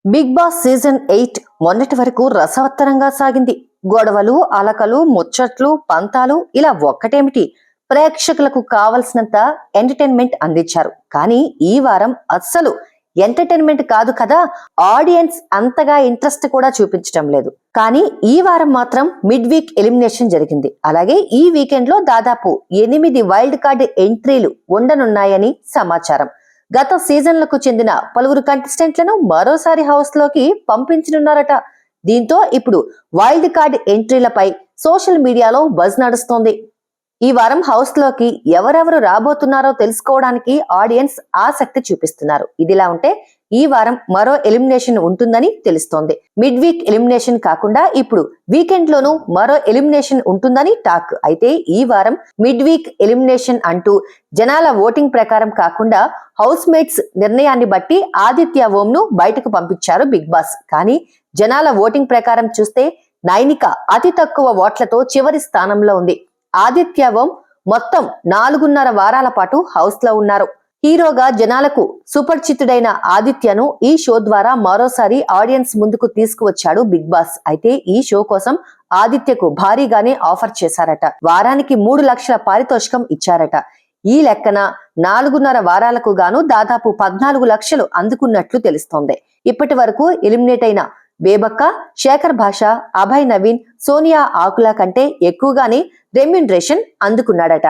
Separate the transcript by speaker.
Speaker 1: Big boss season 8 మొన్నటి వరకు రసవత్తరంగా సాగింది. గొడవలు, అలకలు, ముచ్చట్లు, పంతాలు ఇలా ఒక్కటేమిటి, ప్రేక్షకులకు కావలసినంత ఎంటర్టైన్మెంట్ అందించారు. కానీ ఈ వారం అస్సలు ఎంటర్టైన్మెంట్ కాదు కదా, ఆడియన్స్ అంతగా ఇంట్రెస్ట్ కూడా చూపించడం లేదు. కానీ ఈ వారం మాత్రం మిడ్ వీక్ ఎలిమినేషన్ జరిగింది. అలాగే ఈ వీకెండ్ లో దాదాపు 8 వైల్డ్ కార్డ్ ఎంట్రీలు ఉండనున్నాయని సమాచారం. గత సీజన్లకు చెందిన పలువురు కంటెస్టెంట్లను మరోసారి హౌస్ లోకి పంపించనున్నారట. దీంతో ఇప్పుడు వైల్డ్ కార్డ్ ఎంట్రీలపై సోషల్ మీడియాలో బజ్ నడుస్తోంది. ఈ వారం హౌస్ లోకి ఎవరెవరు రాబోతున్నారో తెలుసుకోవడానికి ఆడియన్స్ ఆసక్తి చూపిస్తున్నారు. ఇదిలా ఉంటే ఈ వారం మరో ఎలిమినేషన్ ఉంటుందని తెలుస్తోంది. మిడ్ వీక్ ఎలిమినేషన్ కాకుండా ఇప్పుడు వీకెండ్ లోనూ మరో ఎలిమినేషన్ ఉంటుందని టాక్. అయితే ఈ వారం మిడ్ వీక్ ఎలిమినేషన్ అంటూ జనాల ఓటింగ్ ప్రకారం కాకుండా హౌస్ మేట్స్ నిర్ణయాన్ని బట్టి ఆదిత్య ఓం ను బయటకు పంపించారు బిగ్ బాస్. కానీ జనాల ఓటింగ్ ప్రకారం చూస్తే నైనిక అతి తక్కువ ఓట్లతో చివరి స్థానంలో ఉంది. ఆదిత్య ఓం మొత్తం 4.5 వారాల పాటు హౌస్ లో ఉన్నారు. హీరోగా జనాలకు సుపరిచితుడైన ఆదిత్యను ఈ షో ద్వారా మరోసారి ఆడియన్స్ ముందుకు తీసుకువచ్చాడు బిగ్ బాస్. అయితే ఈ షో కోసం ఆదిత్యకు భారీగానే ఆఫర్ చేశారట. వారానికి 3 లక్షల పారితోషికం ఇచ్చారట. ఈ లెక్కన 4.5 వారాలకు గాను దాదాపు 14 లక్షలు అందుకున్నట్లు తెలుస్తోంది. ఇప్పటి వరకు ఎలిమినేట్ అయిన బేబక్క, శేఖర్ భాష, అభయ్ నవీన్, సోనియా ఆకుల కంటే ఎక్కువగానే రెమ్యూనరేషన్ అందుకున్నాడట.